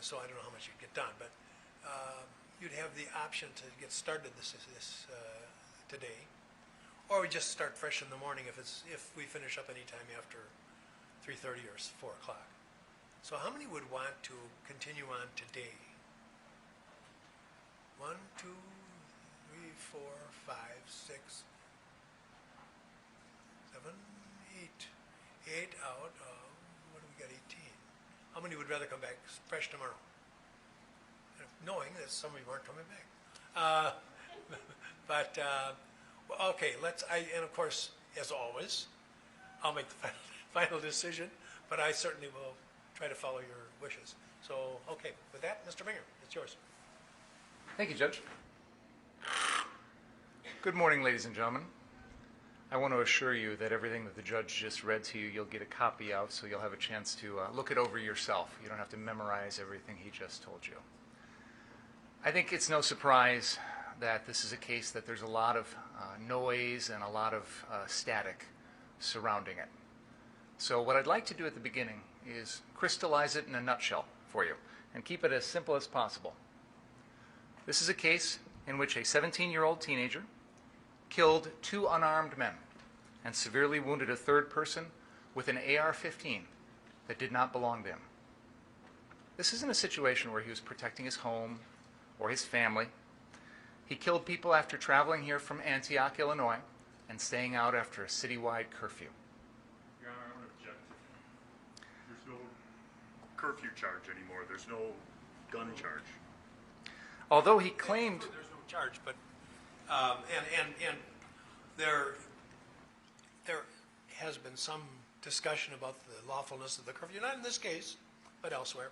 so I don't know how much you'd get done, but you'd have the option to get started this today, or we just start fresh in the morning if we finish up any time after 3:30 or 4 o'clock. So how many would want to continue on today? 1, 2, 3, 4, 5, 6, 7, 8. 8 out of, what do we got, 18? How many would rather come back fresh tomorrow? Knowing that some of you aren't coming back. Well, okay, and of course, as always, I'll make the final decision, but I certainly will try to follow your wishes. So, okay, with that, Mr. Binger, it's yours. Thank you, Judge. Good morning, ladies and gentlemen. I want to assure you that everything that the judge just read to you, you'll get a copy of, so you'll have a chance to look it over yourself. You don't have to memorize everything he just told you. I think it's no surprise that this is a case that there's a lot of noise and a lot of static surrounding it. So what I'd like to do at the beginning is crystallize it in a nutshell for you and keep it as simple as possible. This is a case in which a 17-year-old teenager killed 2 unarmed men and severely wounded a third person with an AR-15 that did not belong to him. This isn't a situation where he was protecting his home or his family. He killed people after traveling here from Antioch, Illinois, and staying out after a citywide curfew. Your Honor, I'm going to object. There's no curfew charge anymore. There's no gun charge. Although he claimed... There's no charge, but and there has been some discussion about the lawfulness of the curfew, not in this case, but elsewhere.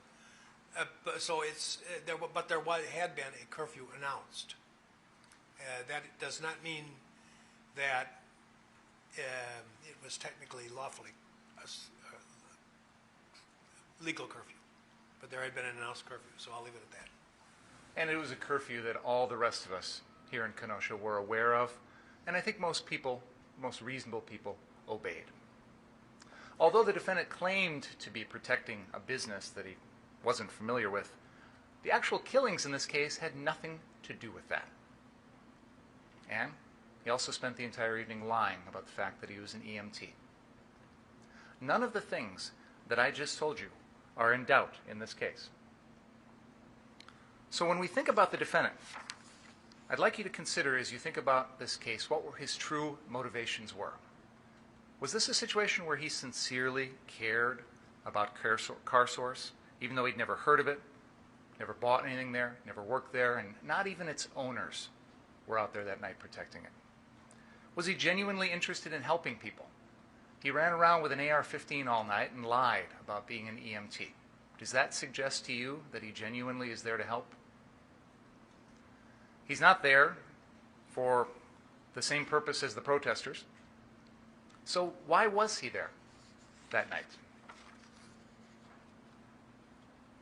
But there had been a curfew announced. That does not mean that it was technically lawfully a legal curfew, but there had been an announced curfew, so I'll leave it at that. And it was a curfew that all the rest of us here in Kenosha were aware of, and I think most people, most reasonable people, obeyed. Although the defendant claimed to be protecting a business that he wasn't familiar with, the actual killings in this case had nothing to do with that. And he also spent the entire evening lying about the fact that he was an EMT. None of the things that I just told you are in doubt in this case. So when we think about the defendant, I'd like you to consider, as you think about this case, what his true motivations were. Was this a situation where he sincerely cared about CarSource, even though he'd never heard of it, never bought anything there, never worked there, and not even its owners were out there that night protecting it? Was he genuinely interested in helping people? He ran around with an AR-15 all night and lied about being an EMT. Does that suggest to you that he genuinely is there to help? He's not there for the same purpose as the protesters. So why was he there that night?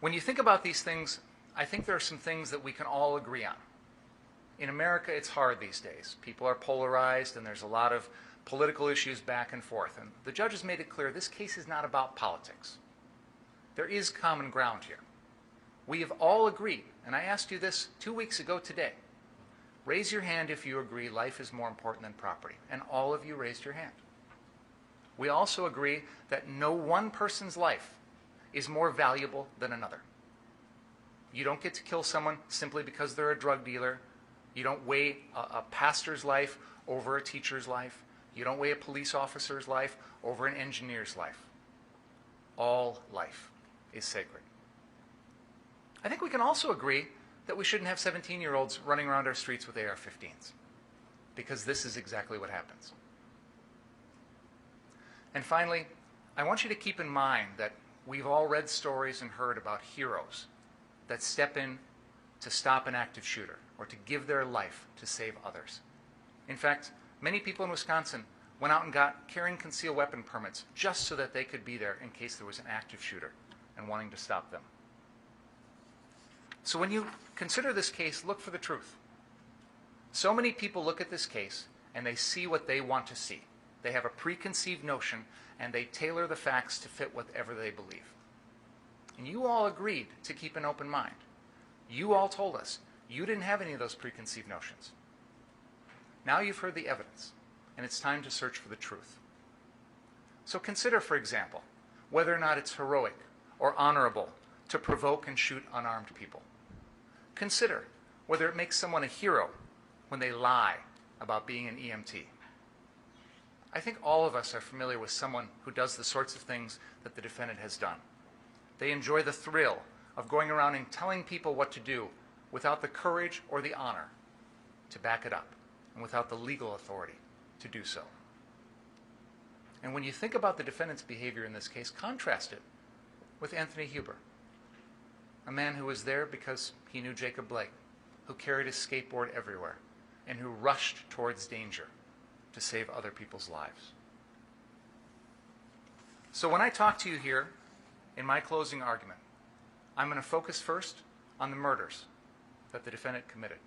When you think about these things, I think there are some things that we can all agree on. In America, it's hard these days. People are polarized, and there's a lot of political issues back and forth. And the judge has made it clear this case is not about politics. There is common ground here. We have all agreed, and I asked you this 2 weeks ago today. Raise your hand if you agree life is more important than property. And all of you raised your hand. We also agree that no one person's life is more valuable than another. You don't get to kill someone simply because they're a drug dealer. You don't weigh a pastor's life over a teacher's life. You don't weigh a police officer's life over an engineer's life. All life is sacred. I think we can also agree that we shouldn't have 17-year-olds running around our streets with AR-15s, because this is exactly what happens. And finally, I want you to keep in mind that we've all read stories and heard about heroes that step in to stop an active shooter or to give their life to save others. In fact, many people in Wisconsin went out and got carrying concealed weapon permits just so that they could be there in case there was an active shooter and wanting to stop them. So when you consider this case, look for the truth. So many people look at this case and they see what they want to see. They have a preconceived notion and they tailor the facts to fit whatever they believe. And you all agreed to keep an open mind. You all told us you didn't have any of those preconceived notions. Now you've heard the evidence, and it's time to search for the truth. So consider, for example, whether or not it's heroic or honorable to provoke and shoot unarmed people. Consider whether it makes someone a hero when they lie about being an EMT. I think all of us are familiar with someone who does the sorts of things that the defendant has done. They enjoy the thrill of going around and telling people what to do without the courage or the honor to back it up, and without the legal authority to do so. And when you think about the defendant's behavior in this case, contrast it with Anthony Huber, a man who was there because he knew Jacob Blake, who carried his skateboard everywhere, and who rushed towards danger to save other people's lives. So when I talk to you here in my closing argument, I'm going to focus first on the murders that the defendant committed.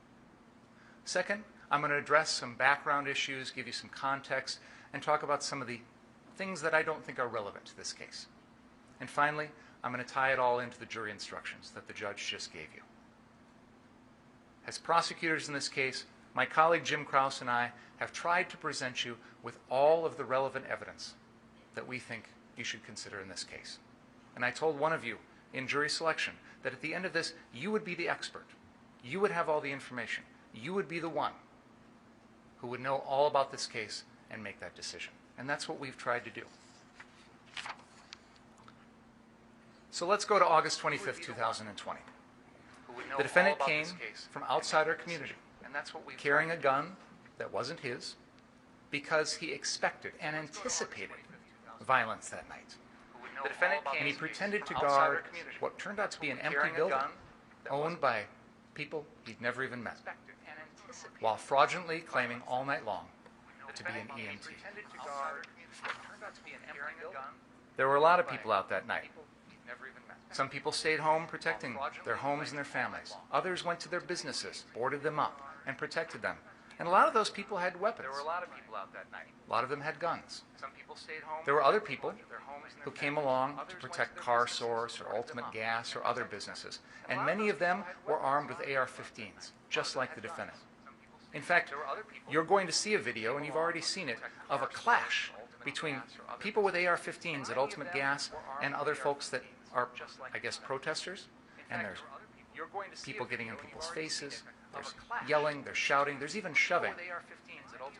Second, I'm going to address some background issues, give you some context, and talk about some of the things that I don't think are relevant to this case. And finally, I'm going to tie it all into the jury instructions that the judge just gave you. As prosecutors in this case, my colleague Jim Krause and I have tried to present you with all of the relevant evidence that we think you should consider in this case. And I told one of you in jury selection that at the end of this, you would be the expert. You would have all the information. You would be the one who would know all about this case and make that decision. And that's what we've tried to do. So let's go to August 25th, 2020. The defendant came from outside our community, carrying a gun that wasn't his, because he expected and anticipated violence that night. And he pretended to guard what turned out to be an empty building owned by people he'd never even met, while fraudulently claiming all night long to be an EMT. There were a lot of people out that night. Some people stayed home protecting their homes and their families. Others went to their businesses, boarded them up, and protected them. And a lot of those people had weapons. A lot of them had guns. There were other people who came along to protect Car Source or Ultimate Gas or other businesses. And many of them were armed with AR-15s, just like the defendant. In fact, you're going to see a video, and you've already seen it, of a clash between people with AR-15s at Ultimate Gas and other folks that are, I guess, protesters. And there's people getting in people's faces, there's yelling, there's shouting, there's even shoving.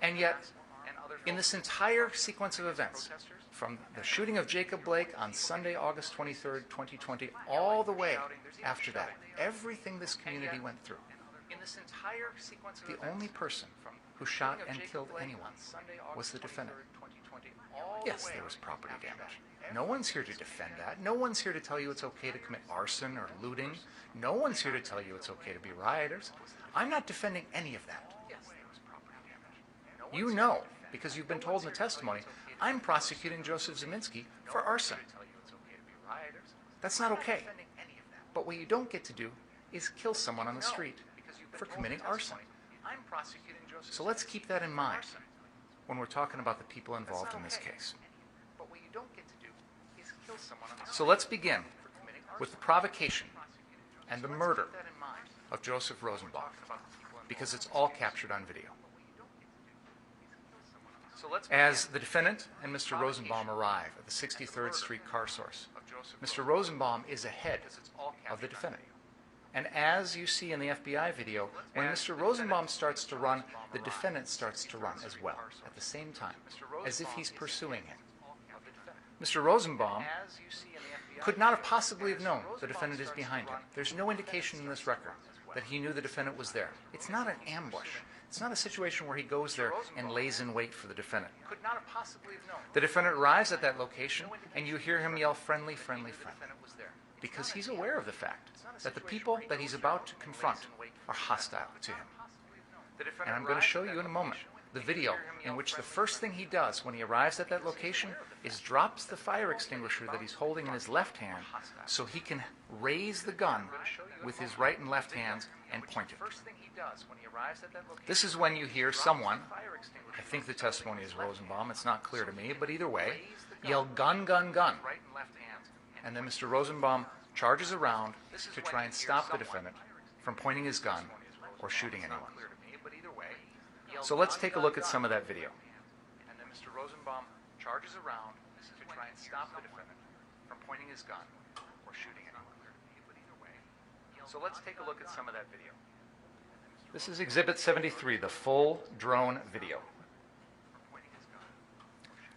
And yet, in this entire sequence of events, from the shooting of Jacob Blake on Sunday, August 23rd, 2020, all the way after that, everything this community went through, the only person who shot and killed anyone was the defendant. Yes, there was property damage. No one's here to defend that. No one's here to tell you it's okay to commit arson or looting. No one's here to tell you it's okay to be rioters. I'm not defending any of that. You know, because you've been told in the testimony, I'm prosecuting Joseph Ziminski for arson. That's not okay. But what you don't get to do is kill someone on the street for committing arson. So let's keep that in mind when we're talking about the people involved in this case. So let's begin with the provocation and the murder of Joseph Rosenbaum, because it's all captured on video. As the defendant and Mr. Rosenbaum arrive at the 63rd Street Car Source, Mr. Rosenbaum is ahead of the defendant. And as you see in the FBI video, when Mr. Rosenbaum starts to run, the defendant starts to run as well, at the same time, as if he's pursuing him. Mr. Rosenbaum could not have possibly have known the defendant is behind him. There's no indication in this record that he knew the defendant was there. It's not an ambush. It's not a situation where he goes there and lays in wait for the defendant. The defendant arrives at that location, and you hear him yell, "Friendly, friendly, friendly," because he's aware of the fact that the people that he's about to confront are hostile to him. And I'm going to show you in a moment the video in which the first thing he does when he arrives at that location is drops the fire extinguisher that he's holding in his left hand so he can raise the gun with his right and left hands and point it. This is when you hear someone, I think the testimony is Rosenbaum, it's not clear to me, but either way, yell, "Gun, gun, gun." And then Mr. Rosenbaum charges around to try and stop the defendant from pointing his gun or shooting anyone. So let's take a look at some of that video. And then Mr. Rosenbaum charges around to try and stop the defendant from pointing his gun or shooting anyone. So let's take a look at some of that video. This is Exhibit 73, the full drone video.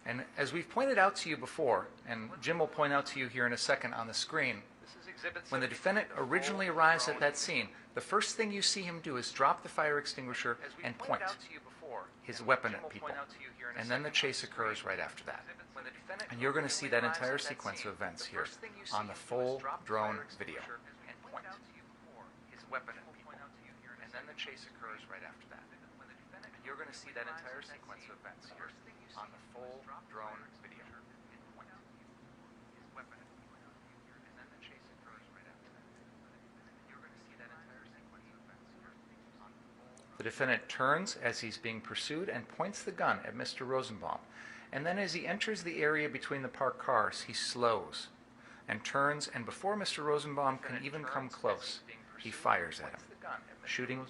And as we've pointed out to you before, and Jim will point out to you here in a second on the screen, when the defendant originally arrives at that scene, the first thing you see him do is drop the fire extinguisher and point his weapon at people. And then the chase occurs right after that. And you're going to see that entire sequence of events here on the full drone video. And then the chase occurs right after that. And you're going to see that entire sequence of events here on the full drone video. The defendant turns as he's being pursued and points the gun at Mr. Rosenbaum. And then as he enters the area between the parked cars, he slows and turns, and before Mr. Rosenbaum can even come close, he fires at him, shooting.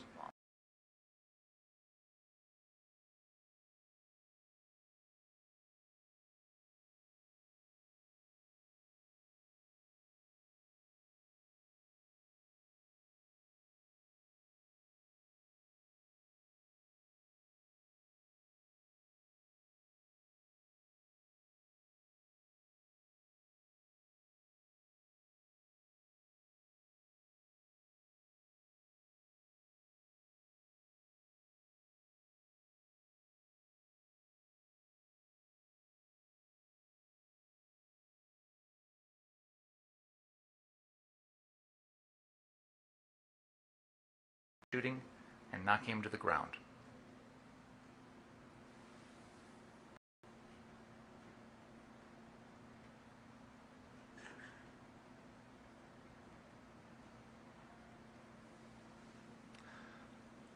Shooting and knocking him to the ground.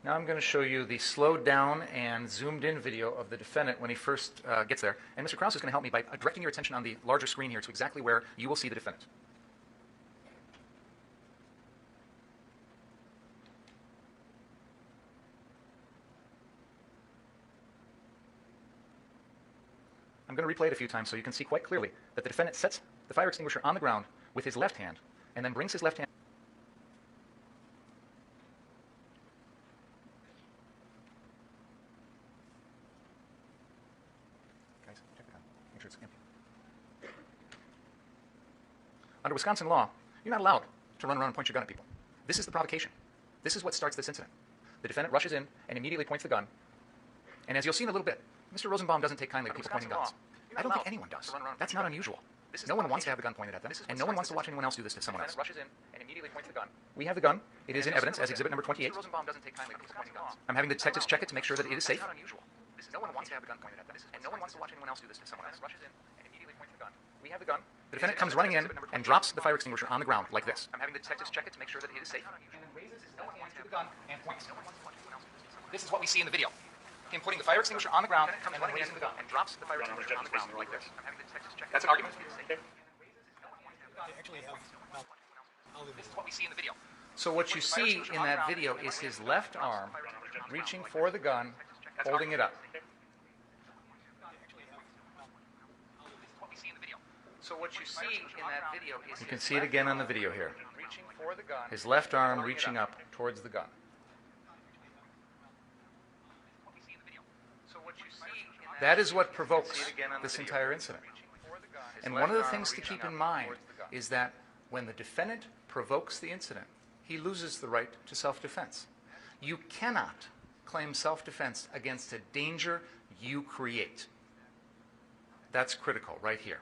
Now I'm going to show you the slowed down and zoomed in video of the defendant when he first gets there. And Mr. Krause is going to help me by directing your attention on the larger screen here to exactly where you will see the defendant. I'm going to replay it a few times so you can see quite clearly that the defendant sets the fire extinguisher on the ground with his left hand and then brings his left hand. Guys, check the gun. Make sure it's empty. Under Wisconsin law, you're not allowed to run around and point your gun at people. This is the provocation. This is what starts this incident. The defendant rushes in and immediately points the gun. And as you'll see in a little bit, Mr. Rosenbaum doesn't take kindly to people pointing guns. I don't think anyone does. That's not unusual. No one wants to have the gun pointed at them, and no one wants to watch anyone else do this to someone else. We have the gun. It is in evidence as exhibit number 28. I'm having the detectives check it to make sure that it is safe. No one wants to have the gun pointed at them, and no one wants to watch anyone else do this to someone else. We have the gun. The defendant comes running in and drops the fire extinguisher on the ground like this. I'm having the detectives check it to make sure that it is safe. And then raises his left hand to the gun and points. This is what we see in the video. Him putting the fire extinguisher on the ground and then raising the gun and drops the fire extinguisher on the ground like this. That's an argument. This is what we see in the video. So what you see in that video is his left arm reaching for the gun, holding it up. So what you see in that video is you can see it again on the video here. His left arm reaching up towards the gun. That is what provokes this entire incident. And one of the things to keep in mind is that when the defendant provokes the incident, he loses the right to self-defense. You cannot claim self-defense against a danger you create. That's critical right here.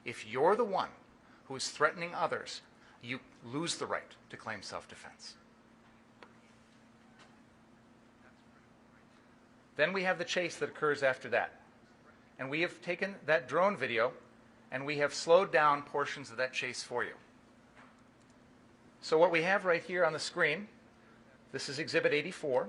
If you're the one who is threatening others, you lose the right to claim self-defense. Then we have the chase that occurs after that. And we have taken that drone video and we have slowed down portions of that chase for you. So what we have right here on the screen, this is Exhibit 84,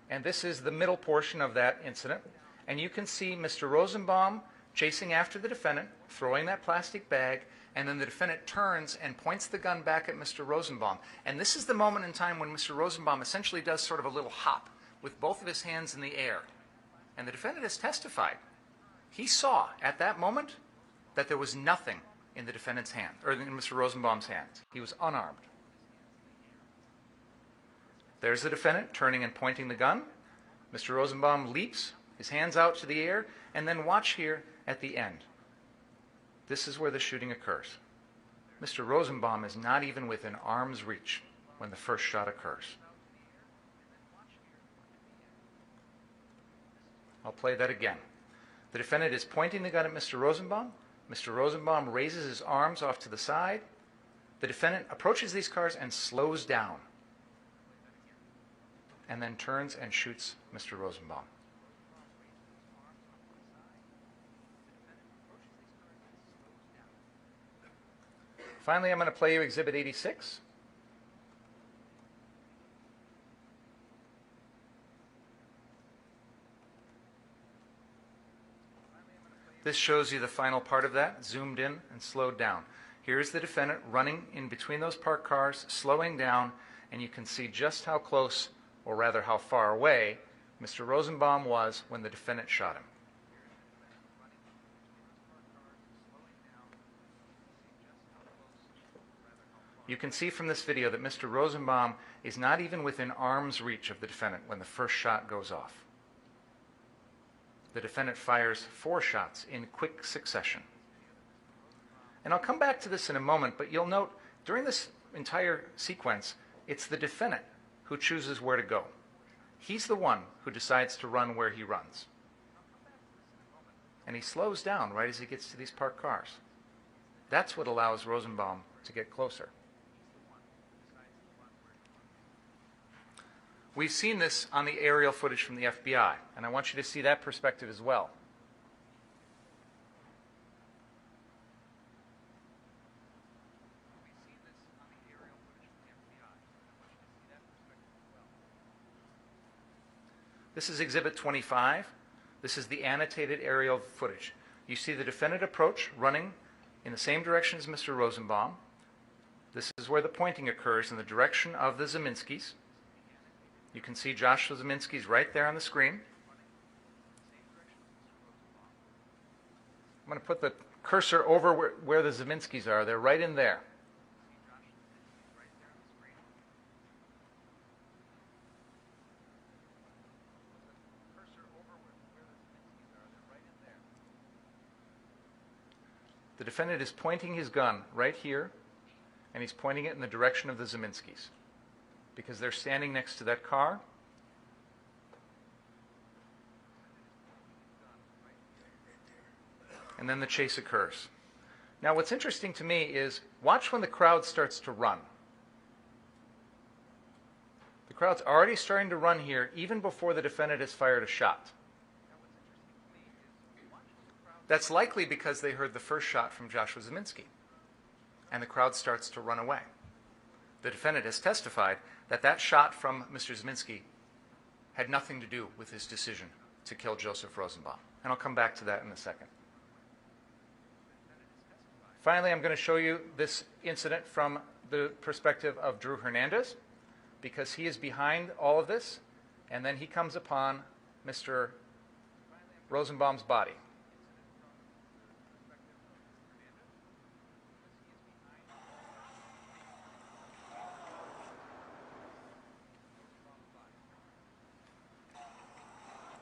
and this is the middle portion of that incident. And you can see Mr. Rosenbaum chasing after the defendant, throwing that plastic bag, And then the defendant turns and points the gun back at Mr. Rosenbaum. And this is the moment in time when Mr. Rosenbaum essentially does sort of a little hop with both of his hands in the air. And the defendant has testified. He saw at that moment that there was nothing in the defendant's hand, or in Mr. Rosenbaum's hands. He was unarmed. There's the defendant turning and pointing the gun. Mr. Rosenbaum leaps, his hands out to the air, and then watch here at the end. This is where the shooting occurs. Mr. Rosenbaum is not even within arm's reach when the first shot occurs. I'll play that again. The defendant is pointing the gun at Mr. Rosenbaum. Mr. Rosenbaum raises his arms off to the side. The defendant approaches these cars and slows down, and then turns and shoots Mr. Rosenbaum. Finally, I'm going to play you Exhibit 86. This shows you the final part of that, zoomed in and slowed down. Here's the defendant running in between those parked cars, slowing down, and you can see just how close, or rather how far away, Mr. Rosenbaum was when the defendant shot him. You can see from this video that Mr. Rosenbaum is not even within arm's reach of the defendant when the first shot goes off. The defendant fires 4 shots in quick succession. And I'll come back to this in a moment, but you'll note during this entire sequence, it's the defendant who chooses where to go. He's the one who decides to run where he runs. And he slows down right as he gets to these parked cars. That's what allows Rosenbaum to get closer. We've seen this on the aerial footage from the FBI, and I want you to see that perspective as well. This is Exhibit 25. This is the annotated aerial footage. You see the defendant approach, running in the same direction as Mr. Rosenbaum. This is where the pointing occurs in the direction of the Zeminskis. You can see Joshua Zeminski's right there on the screen. I'm going to put the cursor over where the Zeminskis are. They're right in there. The defendant is pointing his gun right here, and he's pointing it in the direction of the Zeminskis, because they're standing next to that car. And then the chase occurs. Now, what's interesting to me is watch when the crowd starts to run. The crowd's already starting to run here even before the defendant has fired a shot. That's likely because they heard the first shot from Joshua Zeminski, and the crowd starts to run away. The defendant has testified that that shot from Mr. Zeminski had nothing to do with his decision to kill Joseph Rosenbaum. And I'll come back to that in a second. Finally, I'm going to show you this incident from the perspective of Drew Hernandez, because he is behind all of this, and then he comes upon Mr. Rosenbaum's body.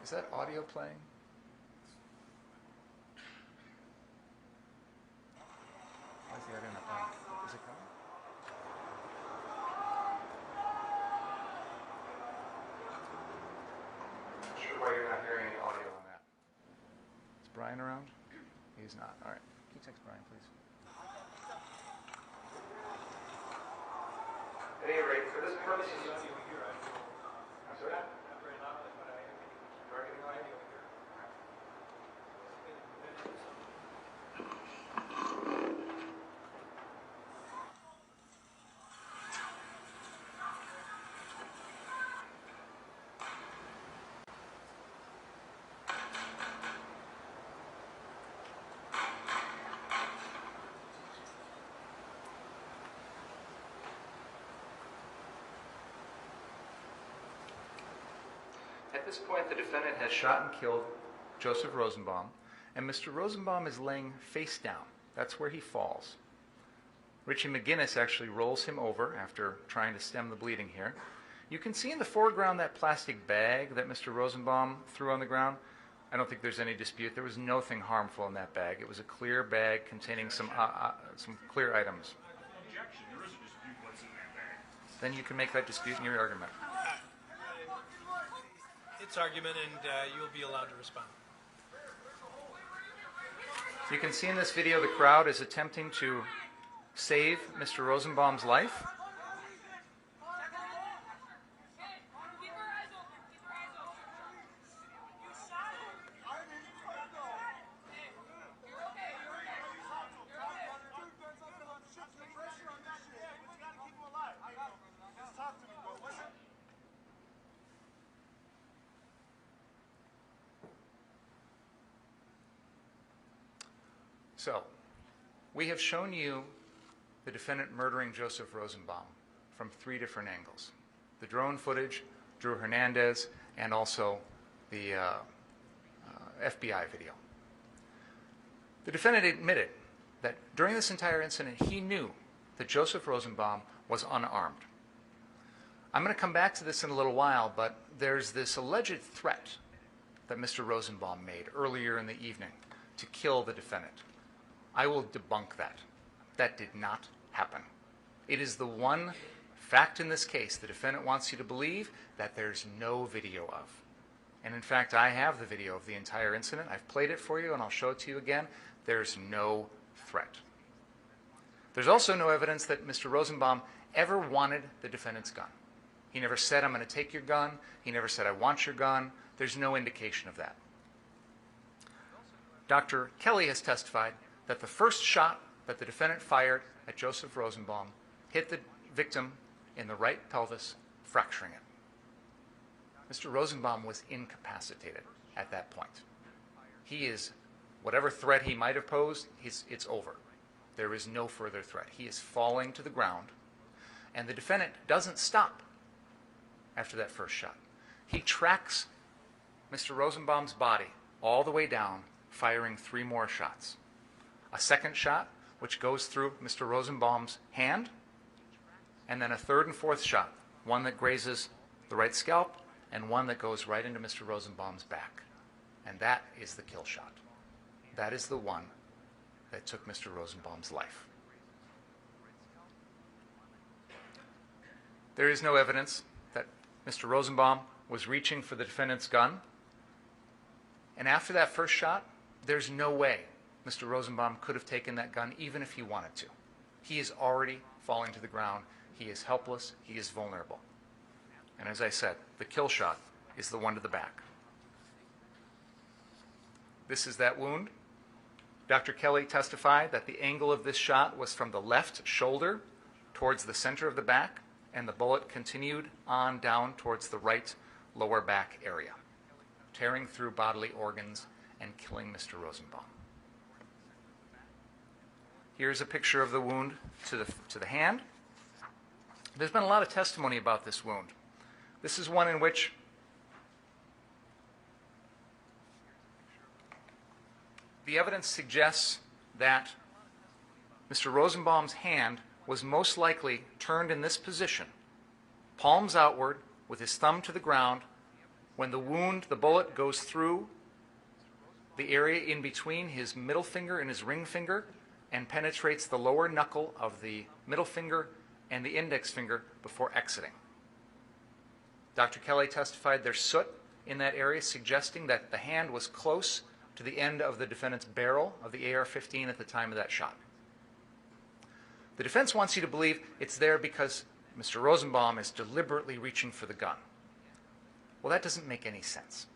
Is that audio playing? Why is the audio not playing? Is it coming? Not sure why you're not hearing any audio on that. Is Brian around? He's not. All right. Can you text Brian, please? At any rate, for this purpose, I'm sorry? At this point, the defendant has shot and killed Joseph Rosenbaum, and Mr. Rosenbaum is laying face down. That's where he falls. Richie McGinnis actually rolls him over after trying to stem the bleeding here. You can see in the foreground that plastic bag that Mr. Rosenbaum threw on the ground. I don't think there's any dispute. There was nothing harmful in that bag. It was a clear bag containing some clear items. Objection, there is a dispute what's in that bag. Then you can make that dispute in your argument. It's argument, and you'll be allowed to respond. You can see in this video the crowd is attempting to save Mr. Rosenbaum's life. So, we have shown you the defendant murdering Joseph Rosenbaum from 3 different angles. The drone footage, Drew Hernandez, and also the FBI video. The defendant admitted that during this entire incident, he knew that Joseph Rosenbaum was unarmed. I'm going to come back to this in a little while, but there's this alleged threat that Mr. Rosenbaum made earlier in the evening to kill the defendant. I will debunk that. That did not happen. It is the one fact in this case the defendant wants you to believe that there's no video of. And in fact, I have the video of the entire incident. I've played it for you, and I'll show it to you again. There's no threat. There's also no evidence that Mr. Rosenbaum ever wanted the defendant's gun. He never said, "I'm going to take your gun." He never said, "I want your gun." There's no indication of that. Dr. Kelly has testified that the first shot that the defendant fired at Joseph Rosenbaum hit the victim in the right pelvis, fracturing it. Mr. Rosenbaum was incapacitated at that point. He is, whatever threat he might have posed, it's over. There is no further threat. He is falling to the ground, and the defendant doesn't stop after that first shot. He tracks Mr. Rosenbaum's body all the way down, firing 3 more shots. A second shot, which goes through Mr. Rosenbaum's hand, and then a third and fourth shot, one that grazes the right scalp and one that goes right into Mr. Rosenbaum's back. And that is the kill shot. That is the one that took Mr. Rosenbaum's life. There is no evidence that Mr. Rosenbaum was reaching for the defendant's gun. And after that first shot, there's no way Mr. Rosenbaum could have taken that gun even if he wanted to. He is already falling to the ground. He is helpless. He is vulnerable. And as I said, the kill shot is the one to the back. This is that wound. Dr. Kelly testified that the angle of this shot was from the left shoulder towards the center of the back, and the bullet continued on down towards the right lower back area, tearing through bodily organs and killing Mr. Rosenbaum. Here's a picture of the wound to the hand. There's been a lot of testimony about this wound. This is one in which the evidence suggests that Mr. Rosenbaum's hand was most likely turned in this position, palms outward with his thumb to the ground, when the bullet goes through the area in between his middle finger and his ring finger and penetrates the lower knuckle of the middle finger and the index finger before exiting. Dr. Kelly testified there's soot in that area, suggesting that the hand was close to the end of the defendant's barrel of the AR-15 at the time of that shot. The defense wants you to believe it's there because Mr. Rosenbaum is deliberately reaching for the gun. Well, that doesn't make any sense.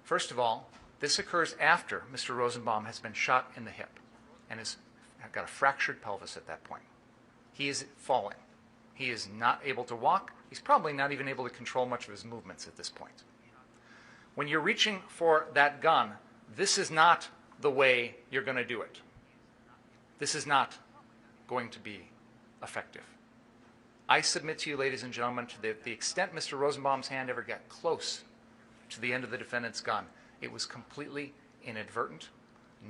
First of all, this occurs after Mr. Rosenbaum has been shot in the hip and has got a fractured pelvis at that point. He is falling. He is not able to walk. He's probably not even able to control much of his movements at this point. When you're reaching for that gun, this is not the way you're going to do it. This is not going to be effective. I submit to you, ladies and gentlemen, to the extent Mr. Rosenbaum's hand ever got close to the end of the defendant's gun. It was completely inadvertent,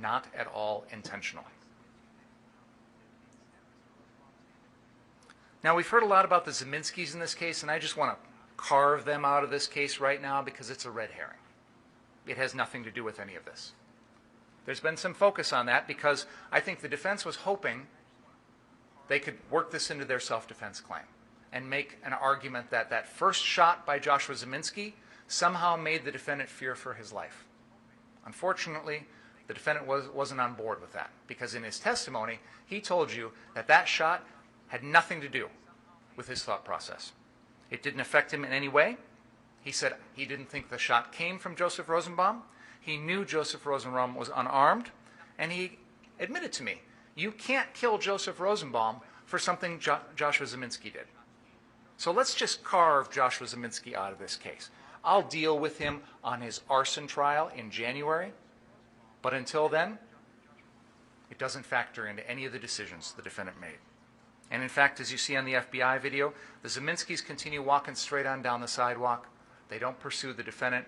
not at all intentional. Now, we've heard a lot about the Zeminskis in this case, and I just want to carve them out of this case right now because it's a red herring. It has nothing to do with any of this. There's been some focus on that because I think the defense was hoping they could work this into their self-defense claim and make an argument that that first shot by Joshua Zeminski somehow made the defendant fear for his life. Unfortunately, the defendant wasn't on board with that because in his testimony, he told you that that shot had nothing to do with his thought process. It didn't affect him in any way. He said he didn't think the shot came from Joseph Rosenbaum. He knew Joseph Rosenbaum was unarmed, and he admitted to me, you can't kill Joseph Rosenbaum for something Joshua Zeminski did. So let's just carve Joshua Zeminski out of this case. I'll deal with him on his arson trial in January, but until then, it doesn't factor into any of the decisions the defendant made. And in fact, as you see on the FBI video, the Zeminskis continue walking straight on down the sidewalk. They don't pursue the defendant.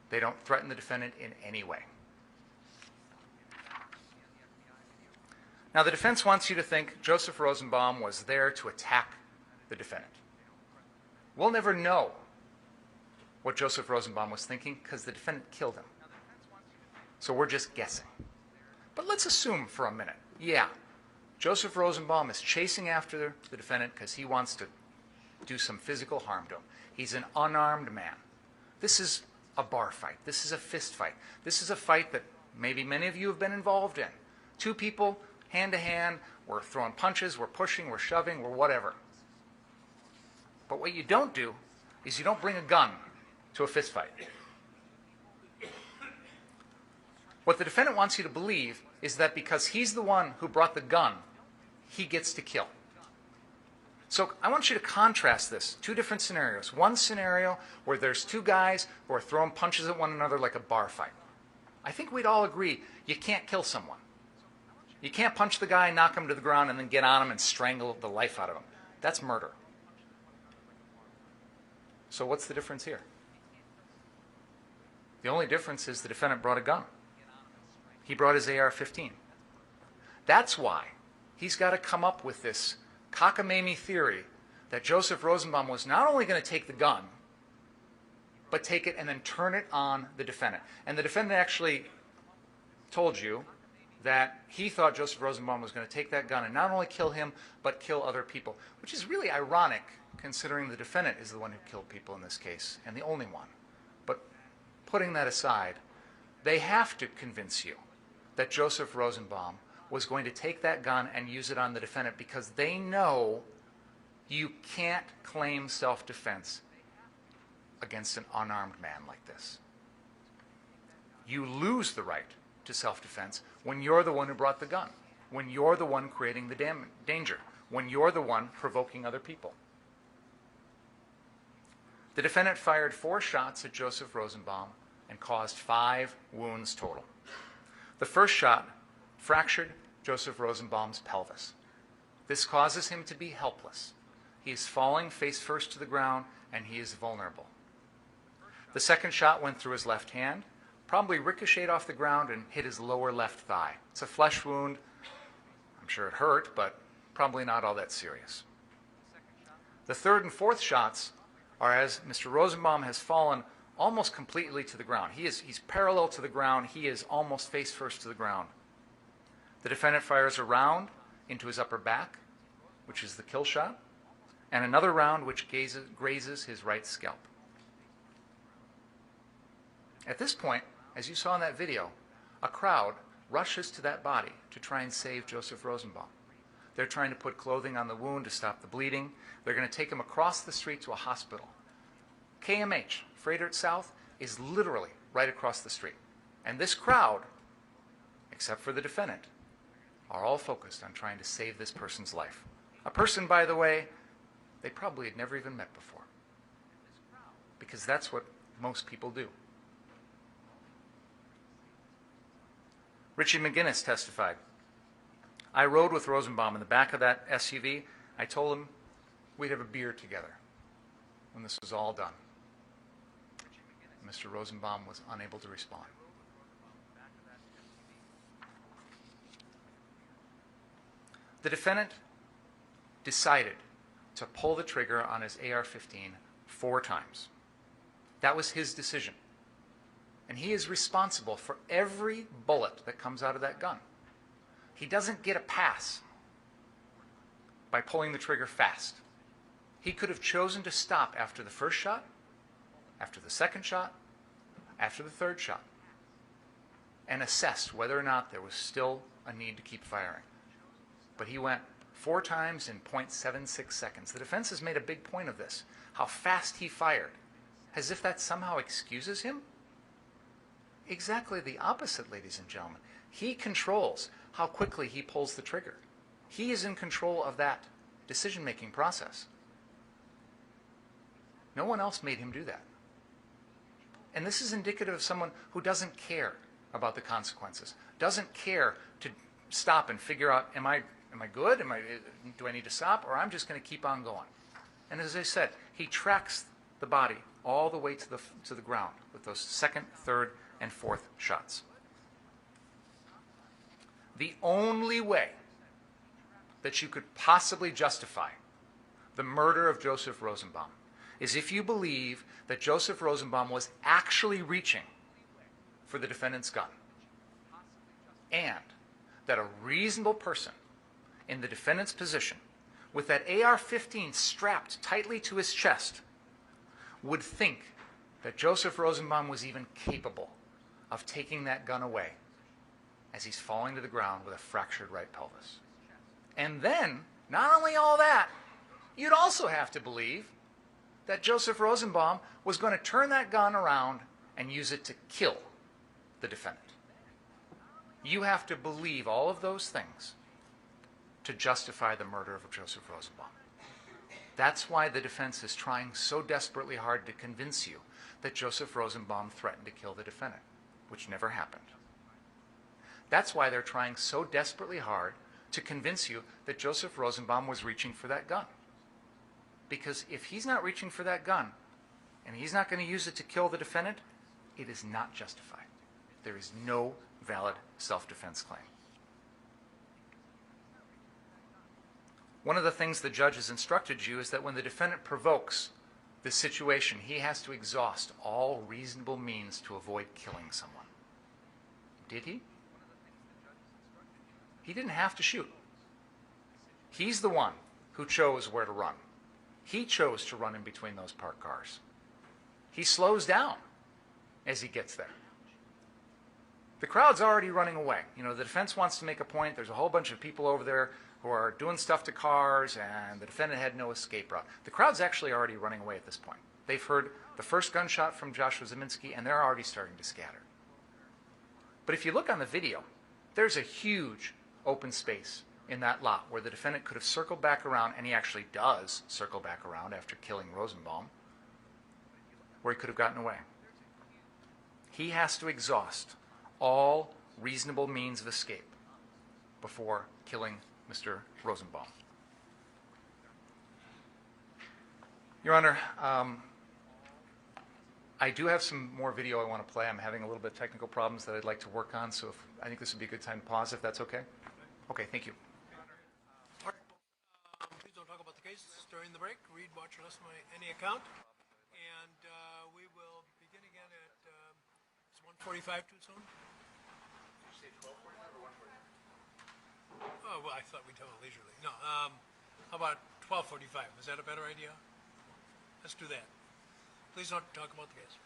They don't threaten the defendant in any way. Now, the defense wants you to think Joseph Rosenbaum was there to attack the defendant. We'll never know what Joseph Rosenbaum was thinking because the defendant killed him. So we're just guessing. But let's assume for a minute, yeah, Joseph Rosenbaum is chasing after the defendant because he wants to do some physical harm to him. He's an unarmed man. This is a bar fight. This is a fist fight. This is a fight that maybe many of you have been involved in. Two people, hand to hand, we're throwing punches, we're pushing, we're shoving, we're whatever. But what you don't do is you don't bring a gun to a fist fight. What the defendant wants you to believe is that because he's the one who brought the gun, he gets to kill. So I want you to contrast this. Two different scenarios. One scenario where there's two guys who are throwing punches at one another like a bar fight. I think we'd all agree you can't kill someone. You can't punch the guy, knock him to the ground, and then get on him and strangle the life out of him. That's murder. So what's the difference here? The only difference is the defendant brought a gun. He brought his AR-15. That's why he's got to come up with this cockamamie theory that Joseph Rosenbaum was not only going to take the gun, but take it and then turn it on the defendant. And the defendant actually told you that he thought Joseph Rosenbaum was going to take that gun and not only kill him, but kill other people, which is really ironic considering the defendant is the one who killed people in this case, and the only one. But putting that aside, they have to convince you that Joseph Rosenbaum was going to take that gun and use it on the defendant because they know you can't claim self-defense against an unarmed man like this. You lose the right to self-defense when you're the one who brought the gun, when you're the one creating the danger, when you're the one provoking other people. The defendant fired 4 shots at Joseph Rosenbaum and caused 5 wounds total. The first shot fractured Joseph Rosenbaum's pelvis. This causes him to be helpless. He is falling face first to the ground, and he is vulnerable. The second shot went through his left hand, probably ricocheted off the ground and hit his lower left thigh. It's a flesh wound. I'm sure it hurt, but probably not all that serious. The third and fourth shots are as Mr. Rosenbaum has fallen almost completely to the ground. He's parallel to the ground. He is almost face first to the ground. The defendant fires a round into his upper back, which is the kill shot, and another round which grazes his right scalp. At this point, as you saw in that video, a crowd rushes to that body to try and save Joseph Rosenbaum. They're trying to put clothing on the wound to stop the bleeding. They're going to take him across the street to a hospital. KMH, Frederick South, is literally right across the street. And this crowd, except for the defendant, are all focused on trying to save this person's life. A person, by the way, they probably had never even met before. Because that's what most people do. Richie McGinnis testified. I rode with Rosenbaum in the back of that SUV. I told him we'd have a beer together when this was all done. Mr. Rosenbaum was unable to respond. The defendant decided to pull the trigger on his AR-15 4 times. That was his decision. And he is responsible for every bullet that comes out of that gun. He doesn't get a pass by pulling the trigger fast. He could have chosen to stop after the first shot, after the second shot, after the third shot, and assessed whether or not there was still a need to keep firing. But he went 4 times in 0.76 seconds. The defense has made a big point of this, how fast he fired, as if that somehow excuses him. Exactly the opposite, ladies and gentlemen. He controls how quickly he pulls the trigger. He is in control of that decision-making process. No one else made him do that. And this is indicative of someone who doesn't care about the consequences, doesn't care to stop and figure out, am I good? Do I need to stop? Or I'm just going to keep on going. And as I said, he tracks the body all the way to the ground with those second, third, and fourth shots. The only way that you could possibly justify the murder of Joseph Rosenbaum is if you believe that Joseph Rosenbaum was actually reaching for the defendant's gun, and that a reasonable person in the defendant's position with that AR-15 strapped tightly to his chest would think that Joseph Rosenbaum was even capable of taking that gun away as he's falling to the ground with a fractured right pelvis. And then, not only all that, you'd also have to believe that Joseph Rosenbaum was going to turn that gun around and use it to kill the defendant. You have to believe all of those things to justify the murder of Joseph Rosenbaum. That's why the defense is trying so desperately hard to convince you that Joseph Rosenbaum threatened to kill the defendant, which never happened. That's why they're trying so desperately hard to convince you that Joseph Rosenbaum was reaching for that gun. Because if he's not reaching for that gun, and he's not going to use it to kill the defendant, it is not justified. There is no valid self-defense claim. One of the things the judge has instructed you is that when the defendant provokes this situation, he has to exhaust all reasonable means to avoid killing someone. Did he? He didn't have to shoot. He's the one who chose where to run. He chose to run in between those parked cars. He slows down as he gets there. The crowd's already running away. You know, the defense wants to make a point. There's a whole bunch of people over there who are doing stuff to cars, and the defendant had no escape route. The crowd's actually already running away at this point. They've heard the first gunshot from Joshua Ziminski, and they're already starting to scatter. But if you look on the video, there's a huge open space in that lot where the defendant could have circled back around, and he actually does circle back around after killing Rosenbaum, where he could have gotten away. He has to exhaust all reasonable means of escape before killing Mr. Rosenbaum. Your Honor, I do have some more video I want to play. I'm having a little bit of technical problems that I'd like to work on, so I think this would be a good time to pause, if that's okay. Okay, thank you. Please don't talk about the case during the break. Read, watch, or listen to any account. And we will begin again at, is 1:45 too soon? Did you say 12:45 or 1:45? Oh, well, I thought we'd have it leisurely. No, how about 12:45? Is that a better idea? Let's do that. Please don't talk about the case.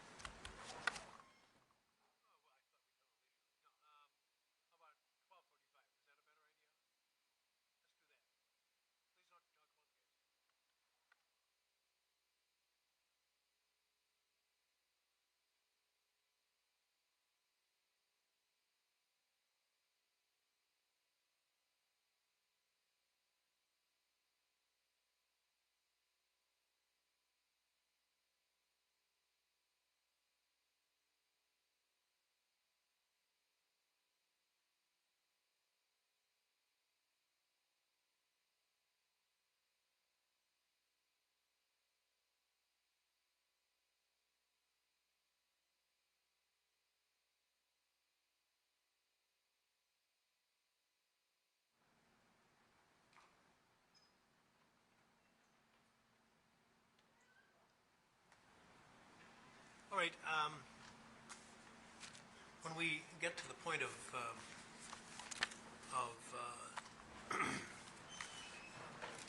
right, when we get to the point of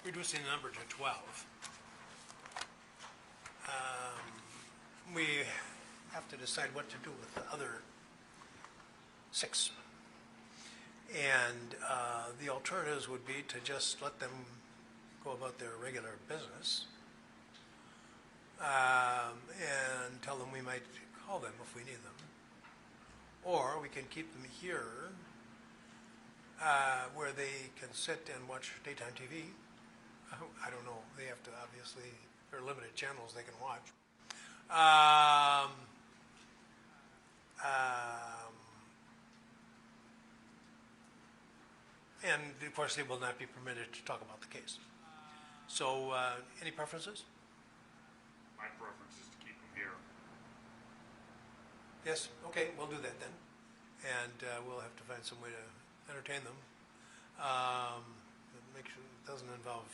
reducing the number to 12, we have to decide what to do with the other 6. And the alternatives would be to just let them go about their regular business and tell them we might call them if we need them. Or we can keep them here where they can sit and watch daytime TV. I don't know. They have to, obviously, there are limited channels they can watch. And of course, they will not be permitted to talk about the case. So, any preferences? My preference is to keep them here. Yes? Okay, we'll do that then. And we'll have to find some way to entertain them. Make sure it doesn't involve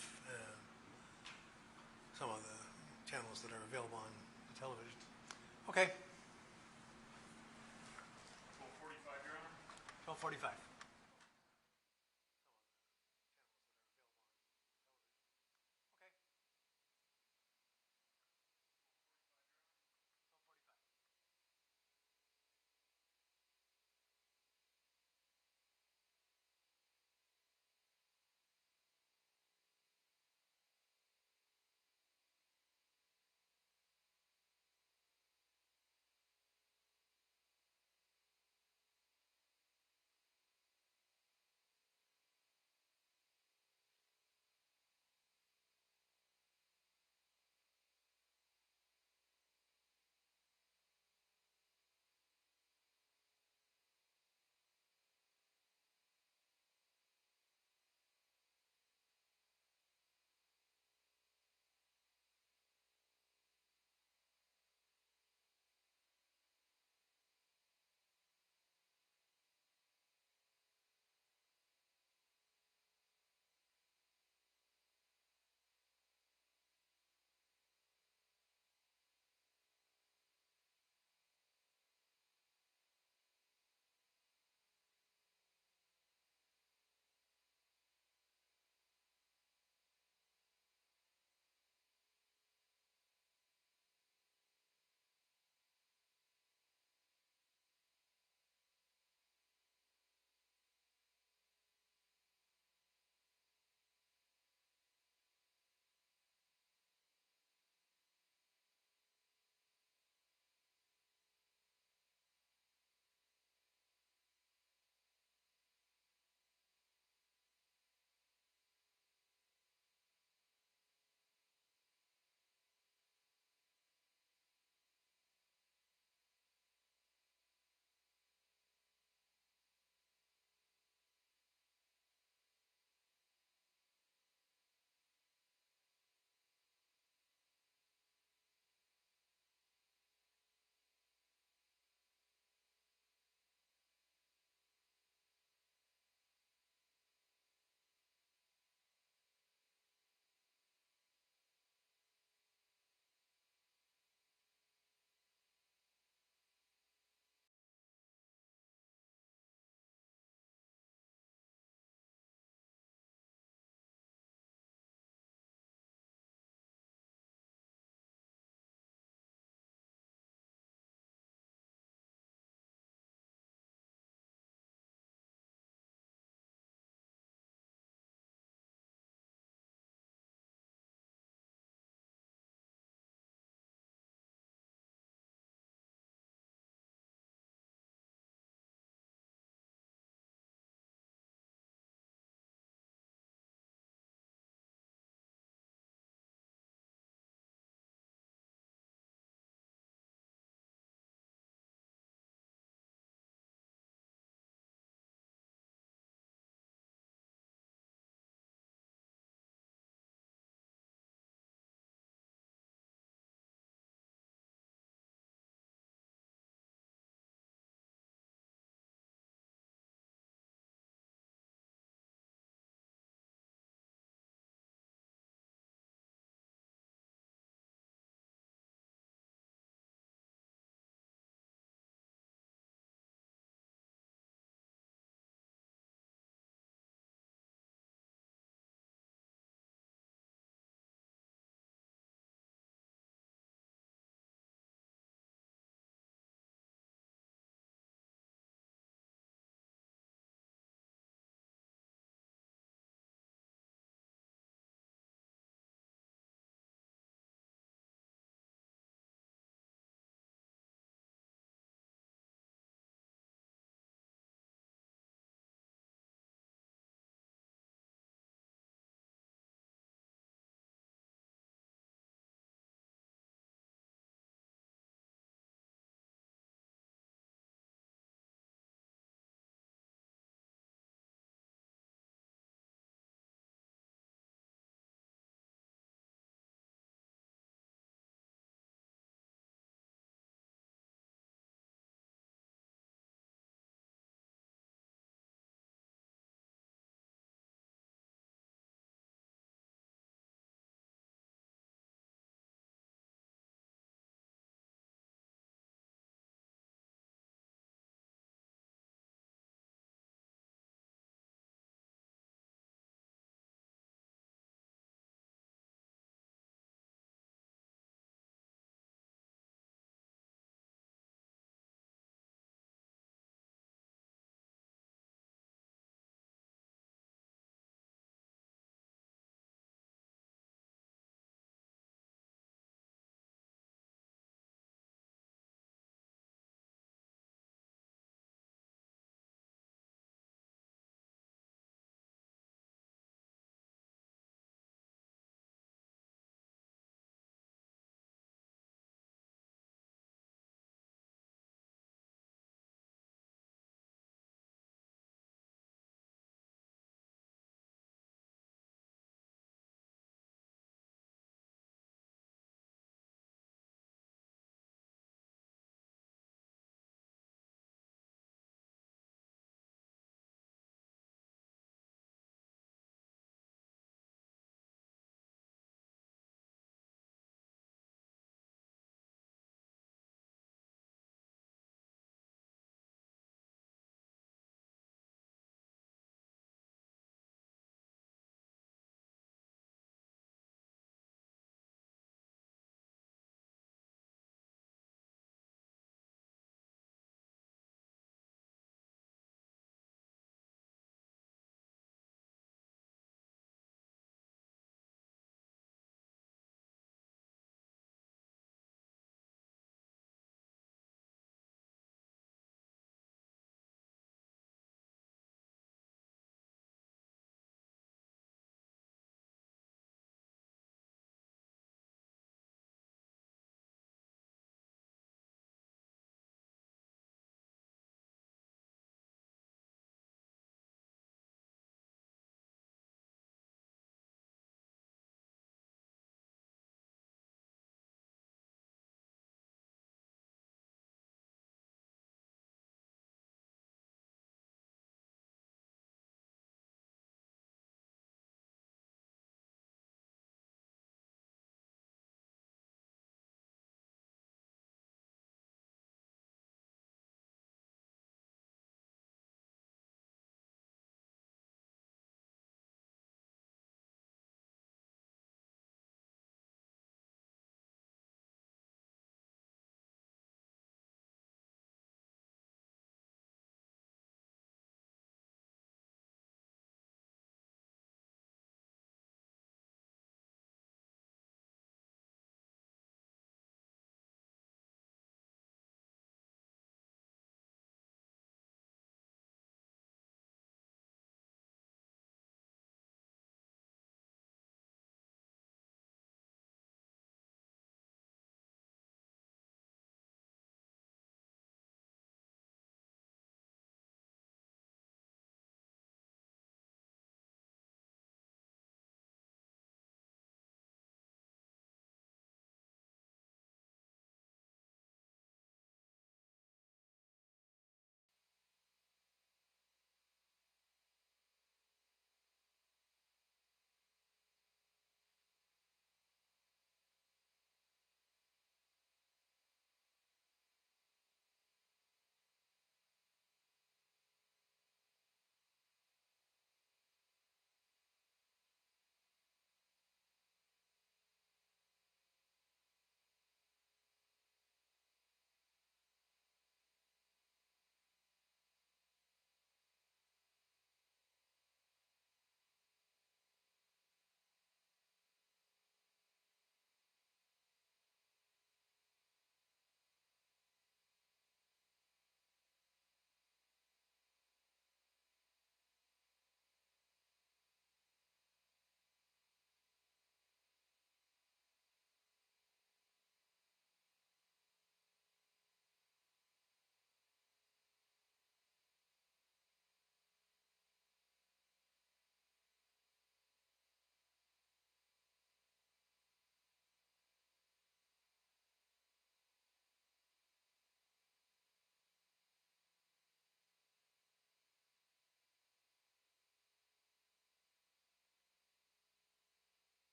some of the channels that are available on the television. Okay. 12:45, Your Honor? 12:45.